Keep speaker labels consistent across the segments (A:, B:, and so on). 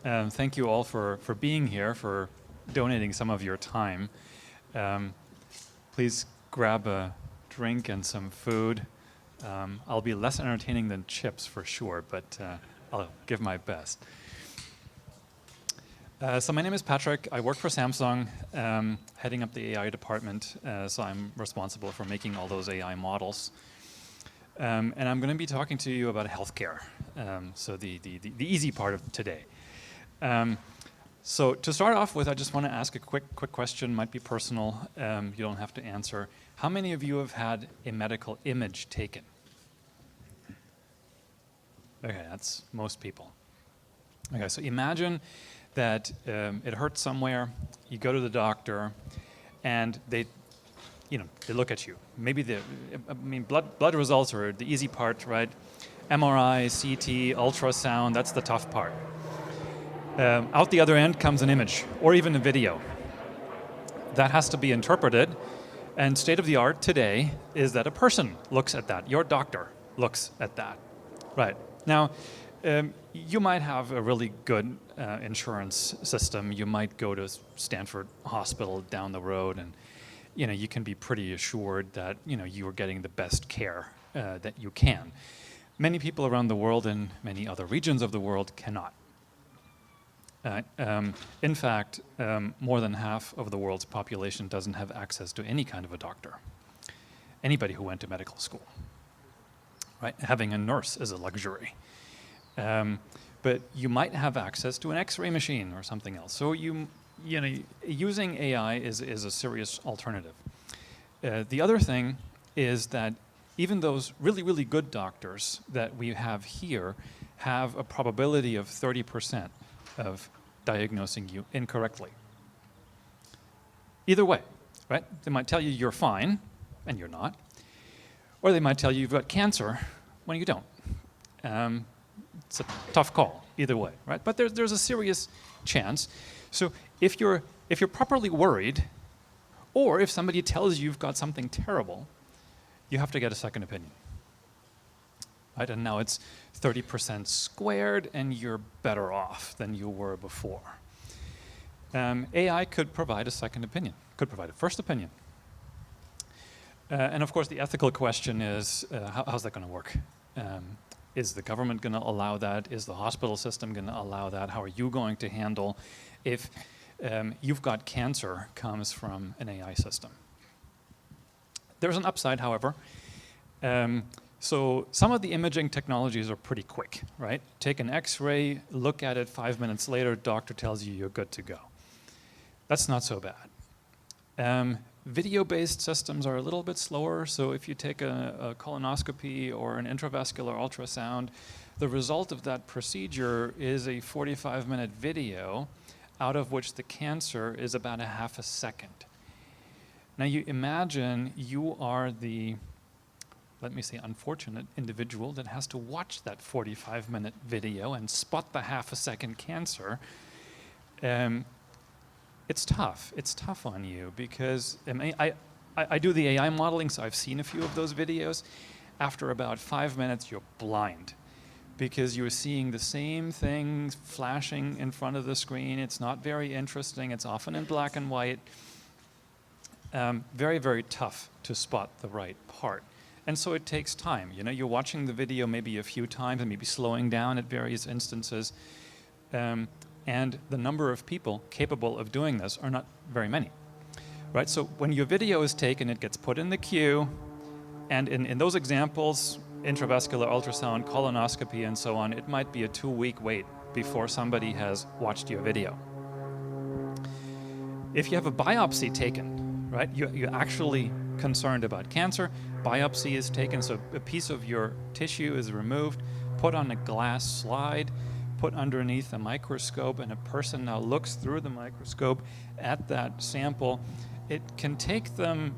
A: Thank you all for being here, for donating some of your time. Please grab a drink and some food. I'll be less entertaining than chips for sure, but I'll give my best. So my name is Patrick. I work for Samsung, heading up the AI department. So I'm responsible for making all those AI models. And I'm going to be talking to you about healthcare. So the easy part of today. So to start off with, I just want to ask a quick question. Might be personal. You don't have to answer. How many of you have had a medical image taken? Okay, that's most people. Okay, so imagine that it hurts somewhere. You go to the doctor, and they look at you. Maybe blood results are the easy part, right? MRI, CT, ultrasound, that's the tough part. Out the other end comes an image, or even a video. That has to be interpreted, and state of the art today is that a person looks at that. Your doctor looks at that. Right. Now, you might have a really good insurance system. You might go to Stanford Hospital down the road, and you can be pretty assured that you are getting the best care that you can. Many people around the world and many other regions of the world cannot. In fact, more than half of the world's population doesn't have access to any kind of a doctor. Anybody who went to medical school. Right? Having a nurse is a luxury. But you might have access to an X-ray machine or something else. So using AI is a serious alternative. The other thing is that even those really, really good doctors that we have here have a probability of 30% of diagnosing you incorrectly. Either way, right? They might tell you you're fine, and you're not. Or they might tell you you've got cancer when you don't. It's a tough call, either way, right? But there's a serious chance. So if you're properly worried, or if somebody tells you you've got something terrible, you have to get a second opinion. Right? And now it's 30% squared, and you're better off than you were before. AI could provide a second opinion, could provide a first opinion. And of course, the ethical question is, how's that going to work? Is the government going to allow that? Is the hospital system going to allow that? How are you going to handle if you've got cancer comes from an AI system? There's an upside, however. So some of the imaging technologies are pretty quick, right? Take an X-ray, look at it 5 minutes later, doctor tells you you're good to go. That's not so bad. Video-based systems are a little bit slower, so if you take a colonoscopy or an intravascular ultrasound, the result of that procedure is a 45-minute video, out of which the cancer is about a half a second. Now you imagine you are the, let me say, unfortunate individual that has to watch that 45-minute video and spot the half a second cancer. It's tough. It's tough on you because I do the AI modeling, so I've seen a few of those videos. After about 5 minutes, you're blind because you're seeing the same things flashing in front of the screen. It's not very interesting. It's often in black and white. Very, very tough to spot the right part. And so it takes time. You're watching the video maybe a few times and maybe slowing down at various instances. And the number of people capable of doing this are not very many, right? So when your video is taken, it gets put in the queue, and in those examples, intravascular ultrasound, colonoscopy, and so on, it might be a 2-week wait before somebody has watched your video. If you have a biopsy taken, right, you're actually concerned about cancer, biopsy is taken, so a piece of your tissue is removed, put on a glass slide, put underneath a microscope, and a person now looks through the microscope at that sample. It can take them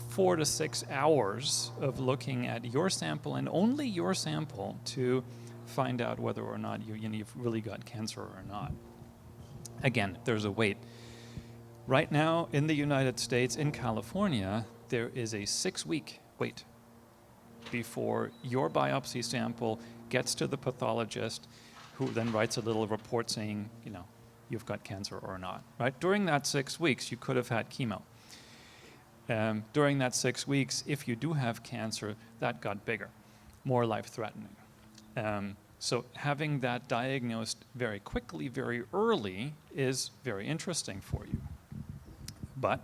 A: 4 to 6 hours of looking at your sample, and only your sample, to find out whether or not you've really got cancer or not. Again, there's a wait. Right now, in the United States, in California, there is a 6-week wait before your biopsy sample gets to the pathologist. who then writes a little report saying, you've got cancer or not, right? During that 6 weeks, you could have had chemo. During that 6 weeks, if you do have cancer, that got bigger, more life-threatening. So having that diagnosed very quickly, very early, is very interesting for you. But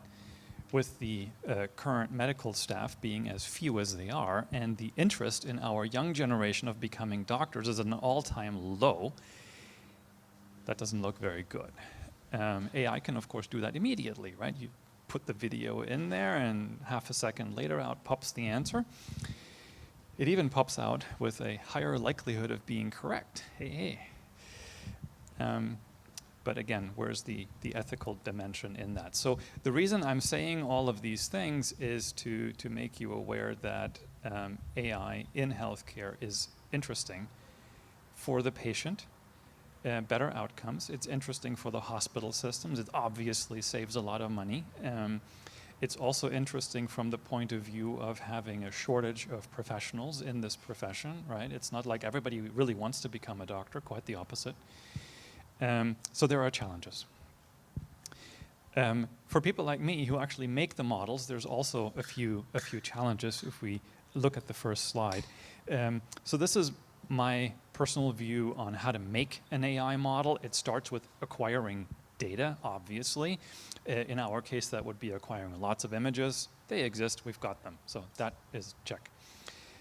A: with the current medical staff being as few as they are, and the interest in our young generation of becoming doctors is at an all-time low, that doesn't look very good. AI can, of course, do that immediately, right? You put the video in there, and half a second later, out pops the answer. It even pops out with a higher likelihood of being correct. Hey. But again, where's the ethical dimension in that? So the reason I'm saying all of these things is to make you aware that AI in healthcare is interesting for the patient, better outcomes. It's interesting for the hospital systems. It obviously saves a lot of money. It's also interesting from the point of view of having a shortage of professionals in this profession, right? It's not like everybody really wants to become a doctor, quite the opposite. So there are challenges. For people like me who actually make the models, there's also a few challenges if we look at the first slide. So this is my personal view on how to make an AI model. It starts with acquiring data, obviously. In our case, that would be acquiring lots of images. They exist, we've got them. So that is check.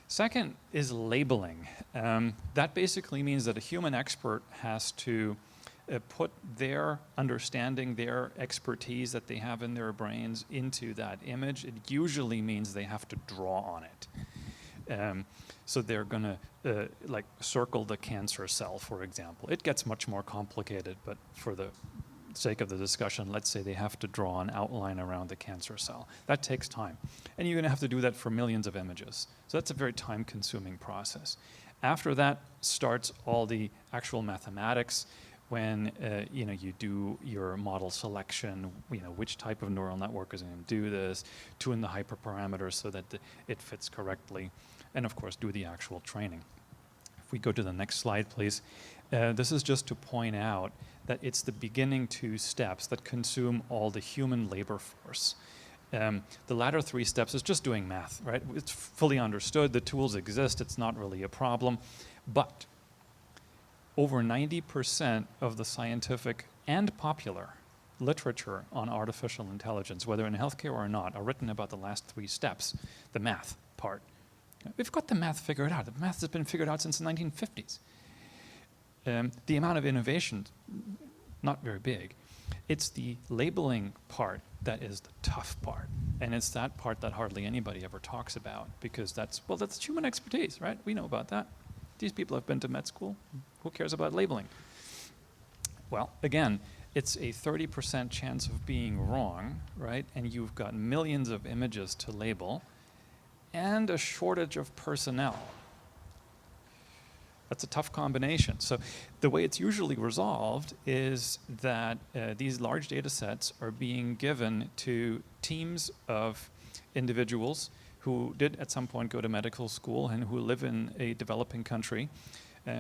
A: Second is labeling. That basically means that a human expert has to put their understanding, their expertise that they have in their brains into that image. It usually means they have to draw on it. So they're going to like circle the cancer cell, for example. It gets much more complicated, but for the sake of the discussion, let's say they have to draw an outline around the cancer cell. That takes time. And you're going to have to do that for millions of images. So that's a very time-consuming process. After that starts all the actual mathematics when you do your model selection, which type of neural network is going to do this, tune the hyperparameters so that it fits correctly, and of course do the actual training. If we go to the next slide, please. This is just to point out that it's the beginning 2 steps that consume all the human labor force. The latter 3 steps is just doing math, right? It's fully understood, the tools exist, it's not really a problem, but over 90% of the scientific and popular literature on artificial intelligence, whether in healthcare or not, are written about the last 3 steps, the math part. We've got the math figured out. The math has been figured out since the 1950s. The amount of innovation, not very big. It's the labeling part that is the tough part. And it's that part that hardly anybody ever talks about because that's human expertise, right? We know about that. These people have been to med school. Who cares about labeling? Well, again, it's a 30% chance of being wrong, right? And you've got millions of images to label and a shortage of personnel. That's a tough combination. So the way it's usually resolved is that these large data sets are being given to teams of individuals who did at some point go to medical school and who live in a developing country,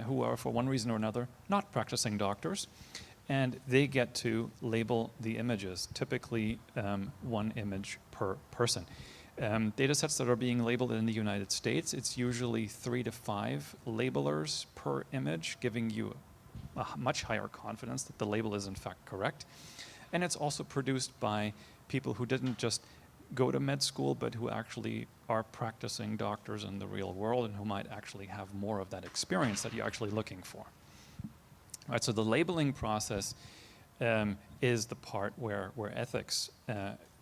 A: who are for one reason or another not practicing doctors, and they get to label the images, typically 1 image per person. Data sets that are being labeled in the United States, it's usually 3 to 5 labelers per image, giving you a much higher confidence that the label is in fact correct. And it's also produced by people who didn't just go to med school, but who actually are practicing doctors in the real world and who might actually have more of that experience that you're actually looking for. All right, so the labeling process is the part where ethics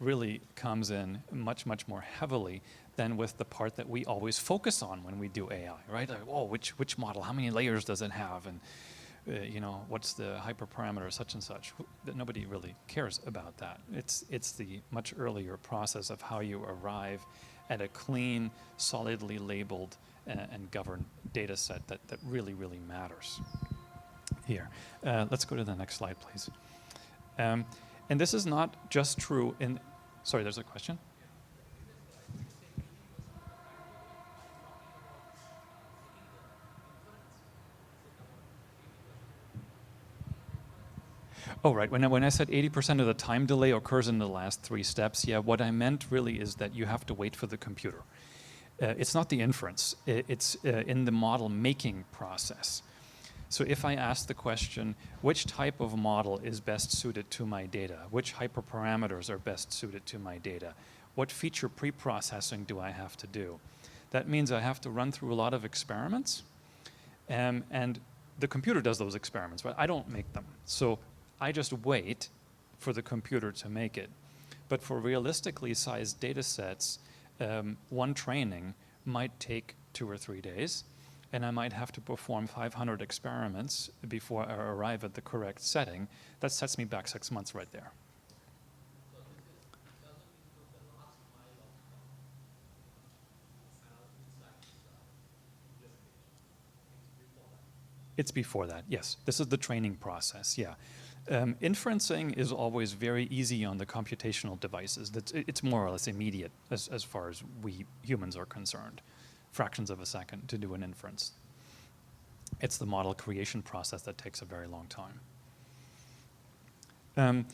A: really comes in much, much more heavily than with the part that we always focus on when we do AI, right? Like, oh, which model, how many layers does it have? And what's the hyperparameter, such and such? Nobody really cares about that. It's the much earlier process of how you arrive at a clean, solidly labeled and governed data set that really, really matters here. Let's go to the next slide, please. And this is not just true in, sorry, there's a question? Oh, right. When I said 80% of the time delay occurs in the last 3 steps, yeah, what I meant really is that you have to wait for the computer. It's not the inference. It's in the model making process. So if I ask the question, which type of model is best suited to my data? Which hyperparameters are best suited to my data? What feature pre-processing do I have to do? That means I have to run through a lot of experiments, and the computer does those experiments, right? I don't make them. So I just wait for the computer to make it. But for realistically sized data sets, one training might take 2 or 3 days, and I might have to perform 500 experiments before I arrive at the correct setting. That sets me back 6 months right there.
B: So this doesn't include the last mile of investigation.
A: It's before that, yes. This is the training process, yeah. Inferencing is always very easy on the computational devices. It's more or less immediate as far as we humans are concerned. Fractions of a second to do an inference. It's the model creation process that takes a very long time.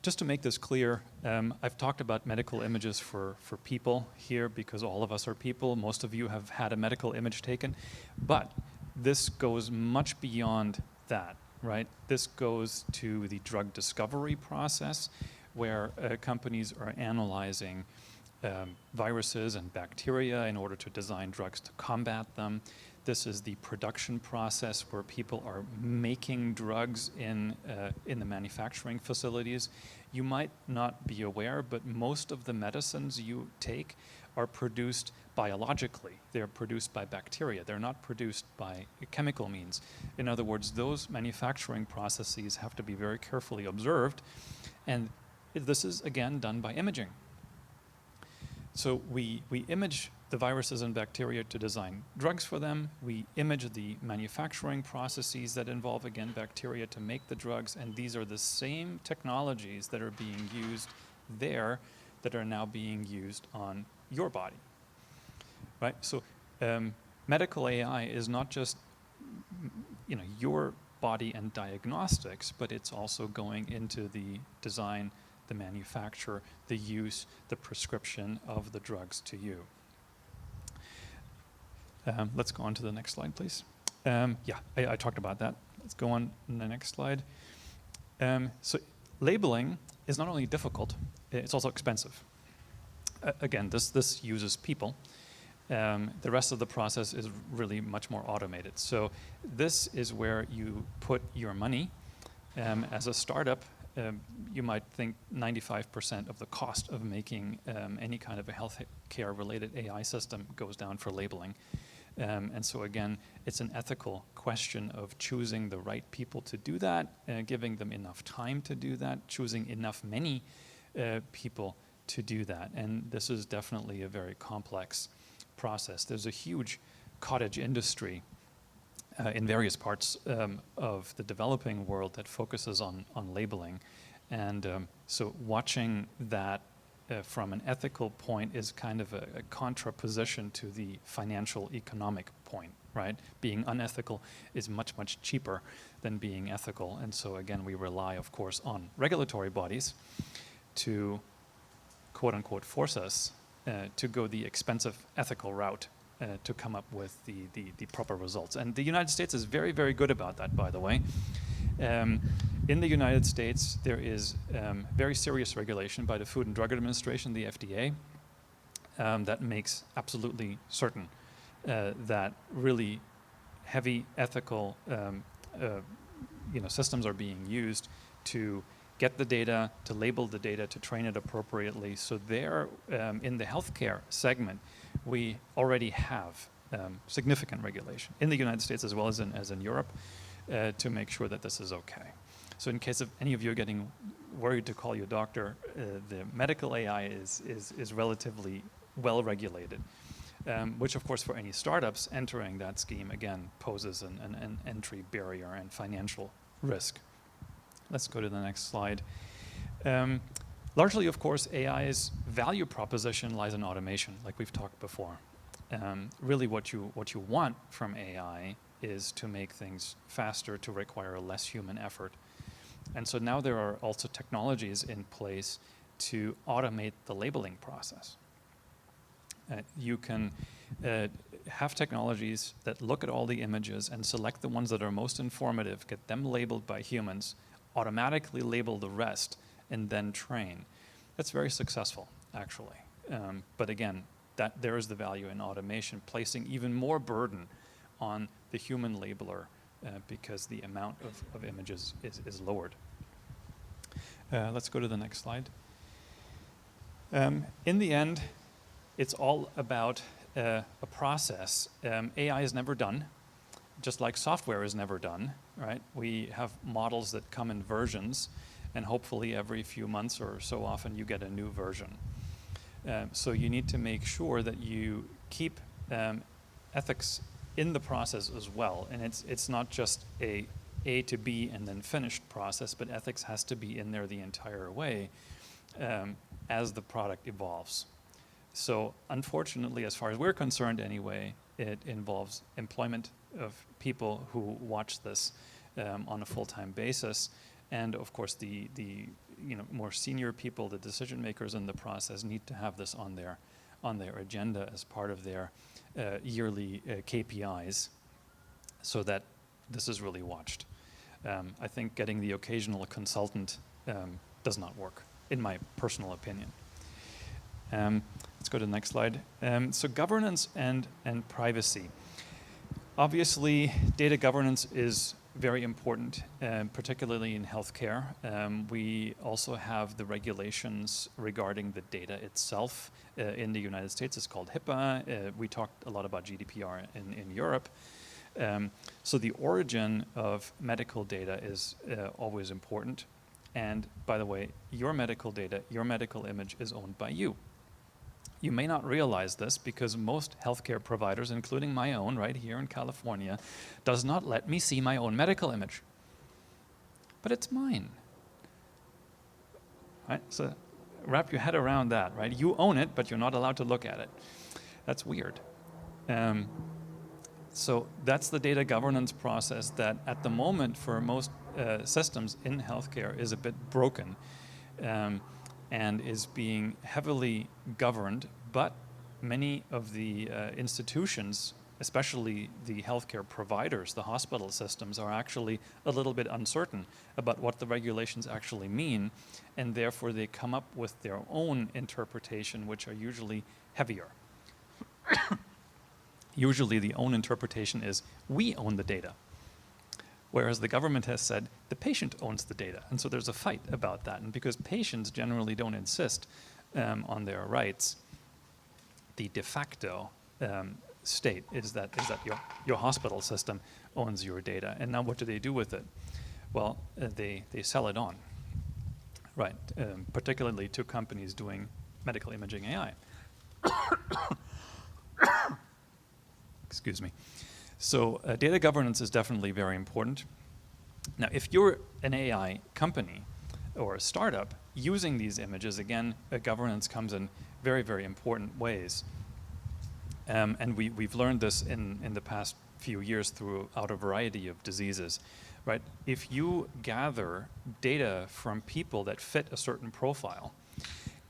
A: Just to make this clear, I've talked about medical images for people here because all of us are people. Most of you have had a medical image taken. But this goes much beyond that, right? This goes to the drug discovery process where companies are analyzing viruses and bacteria in order to design drugs to combat them. This is the production process where people are making drugs in the manufacturing facilities. You might not be aware, but most of the medicines you take are produced biologically. They're produced by bacteria. They're not produced by chemical means. In other words, those manufacturing processes have to be very carefully observed, and this is, again, done by imaging. So we image the viruses and bacteria to design drugs for them. We image the manufacturing processes that involve, again, bacteria to make the drugs, and these are the same technologies that are being used there that are now being used on your body, right? So medical AI is not just your body and diagnostics, but it's also going into the design, the manufacture, the use, the prescription of the drugs to you. Let's go on to the next slide, please. I talked about that. Let's go on to the next slide. So labeling is not only difficult, it's also expensive. Again, this uses people. The rest of the process is really much more automated. So this is where you put your money. As a startup, you might think 95% of the cost of making any kind of a healthcare-related AI system goes down for labeling. And so again, it's an ethical question of choosing the right people to do that, giving them enough time to do that, choosing many people to do that. And this is definitely a very complex process. There's a huge cottage industry in various parts of the developing world that focuses on labeling. And so watching that from an ethical point is kind of a contraposition to the financial economic point, right? Being unethical is much, much cheaper than being ethical. And so again, we rely, of course, on regulatory bodies to quote unquote force us to go the expensive ethical route to come up with the proper results. And the United States is very, very good about that, by the way. In the United States, there is very serious regulation by the Food and Drug Administration, the FDA, that makes absolutely certain that really heavy ethical systems are being used to get the data, to label the data, to train it appropriately. So there, in the healthcare segment, we already have significant regulation in the United States as well as in Europe to make sure that this is okay. So in case of any of you getting worried to call your doctor, the medical AI is relatively well regulated, which of course for any startups entering that scheme, again, poses an entry barrier and financial risk. Let's go to the next slide. Largely, of course, AI's value proposition lies in automation, like we've talked before. Really what you want from AI is to make things faster, to require less human effort. And so now there are also technologies in place to automate the labeling process. You can have technologies that look at all the images and select the ones that are most informative, get them labeled by humans, automatically label the rest, and then train. That's very successful, actually. But again, there is the value in automation, placing even more burden on the human labeler because the amount of images is lowered. Let's go to the next slide. In the end, it's all about a process. AI is never done, just like software is never done, right? We have models that come in versions, and hopefully every few months or so often you get a new version. So you need to make sure that you keep ethics in the process as well. And it's not just a to B and then finished process, but ethics has to be in there the entire way as the product evolves. So unfortunately, as far as we're concerned anyway, it involves employment of people who watch this on a full-time basis. And of course, the more senior people, the decision makers in the process, need to have this on their agenda as part of their yearly KPIs, so that this is really watched. I think getting the occasional consultant does not work, in my personal opinion. Let's go to the next slide. So governance and privacy. Obviously, data governance is very important, particularly in healthcare. We also have the regulations regarding the data itself. In the United States, it's called HIPAA. We talked a lot about GDPR in Europe. So the origin of medical data is always important. And by the way, your medical data, your medical image is owned by you. You may not realize this because most healthcare providers, including my own right here in California, does not let me see my own medical image. But it's mine. Right? So wrap your head around that, right? You own it, but you're not allowed to look at it. That's weird. So that's the data governance process that at the moment for most systems in healthcare is a bit broken. And is being heavily governed, but many of the institutions, especially the healthcare providers, the hospital systems, are actually a little bit uncertain about what the regulations actually mean, and therefore they come up with their own interpretation, which are usually heavier. Usually the own interpretation is, we own the data. Whereas the government has said the patient owns the data. And so there's a fight about that. And because patients generally don't insist on their rights, the de facto state is that your hospital system owns your data. And now what do they do with it? Well, they sell it on, right? Particularly to companies doing medical imaging AI. Excuse me. So data governance is definitely very important. Now, if you're an AI company or a startup using these images, again, governance comes in very, very important ways. And we've learned this in the past few years throughout a variety of diseases, right? If you gather data from people that fit a certain profile,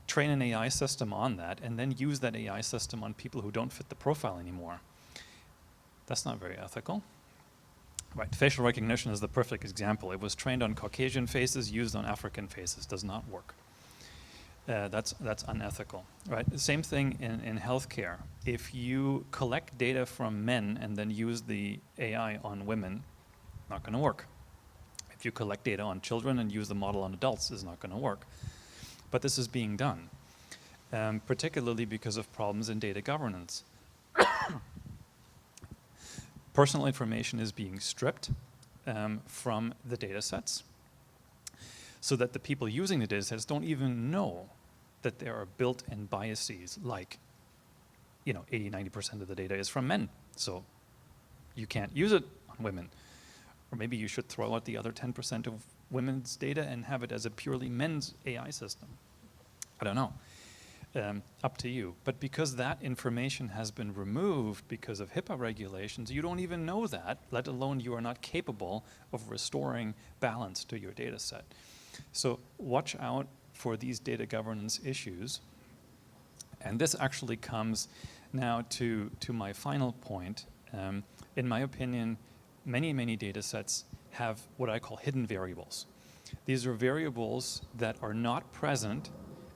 A: train an AI system on that, and then use that AI system on people who don't fit the profile anymore, that's not very ethical. Right, facial recognition is the perfect example. It was trained on Caucasian faces, used on African faces. Does not work. That's unethical. Right, the same thing in healthcare. If you collect data from men and then use the AI on women, not going to work. If you collect data on children and use the model on adults, it's not going to work. But this is being done, particularly because of problems in data governance. Personal information is being stripped from the data sets so that the people using the data sets don't even know that there are built-in biases like, 80-90% of the data is from men, so you can't use it on women. Or maybe you should throw out the other 10% of women's data and have it as a purely men's AI system. I don't know. up to you. But because that information has been removed because of HIPAA regulations, you don't even know that, let alone you are not capable of restoring balance to your data set. So watch out for these data governance issues. And this actually comes now to my final point. In my opinion, many data sets have what I call hidden variables. These are variables that are not present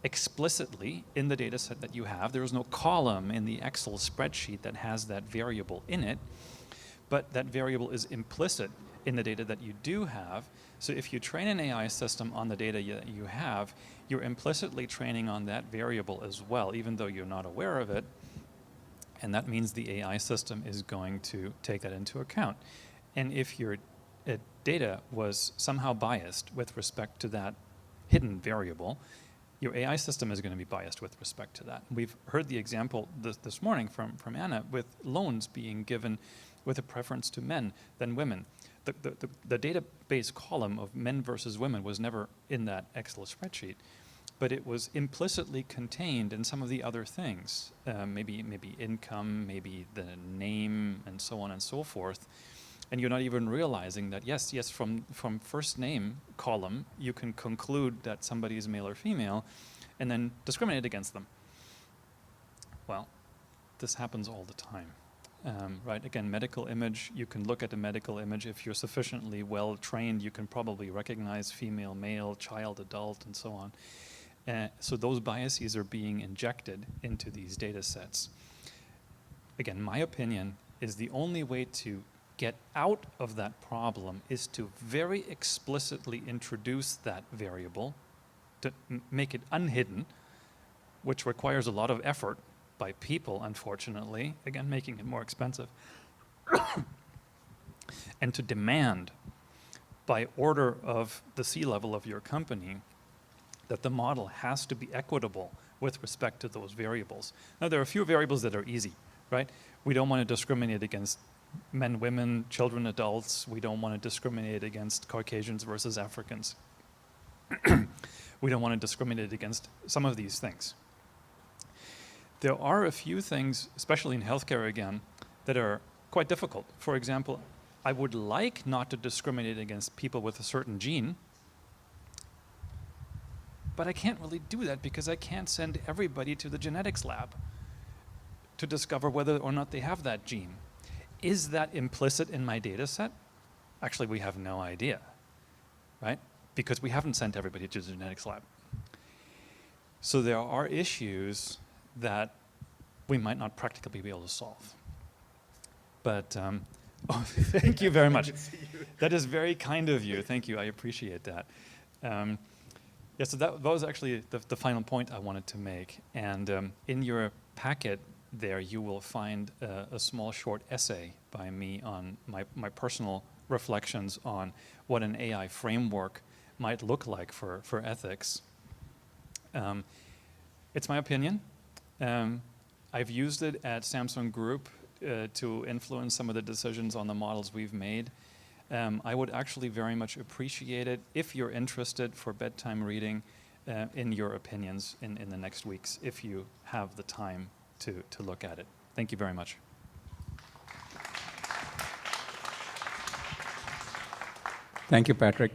A: explicitly in the data set that you have. There is no column in the Excel spreadsheet that has that variable in it, but that variable is implicit in the data that you do have. So if you train an AI system on the data that you have, you're implicitly training on that variable as well, even though you're not aware of it. And that means the AI system is going to take that into account. And if your data was somehow biased with respect to that hidden variable, your AI system is going to be biased with respect to that. We've heard the example this morning from Anna with loans being given with a preference to men than women. The database column of men versus women was never in that Excel spreadsheet, but it was implicitly contained in some of the other things, maybe income, maybe the name, and so on and so forth. And you're not even realizing that, yes, from first name column, you can conclude that somebody is male or female, and then discriminate against them. Well, this happens all the time. Right, again, medical image, you can look at a medical image. If you're sufficiently well trained, you can probably recognize female, male, child, adult, and so on. So those biases are being injected into these data sets. Again, my opinion is the only way to get out of that problem is to very explicitly introduce that variable, to make it unhidden, which requires a lot of effort by people, unfortunately, again, making it more expensive, and to demand by order of the C-level of your company that the model has to be equitable with respect to those variables. Now, there are a few variables that are easy, right? We don't want to discriminate against men, women, children, adults. We don't want to discriminate against Caucasians versus Africans. We don't want to discriminate against some of these things. There are a few things, especially in healthcare again, that are quite difficult. For example, I would like not to discriminate against people with a certain gene, but I can't really do that because I can't send everybody to the genetics lab to discover whether or not they have that gene. Is that implicit in my data set? Actually, we have no idea, right? Because we haven't sent everybody to the genetics lab. So there are issues that we might not practically be able to solve. But, oh, thank you very much. That is very kind of you. Thank you, I appreciate that. Yeah, so that was actually the final point I wanted to make. And in your packet there, you will find a small short essay by me on my personal reflections on what an AI framework might look like for ethics. It's my opinion. I've used it at Samsung Group to influence some of the decisions on the models we've made. I would actually very much appreciate it if you're interested for bedtime reading in your opinions in the next weeks, if you have the time to look at it. Thank you very much.
C: Thank you, Patrick.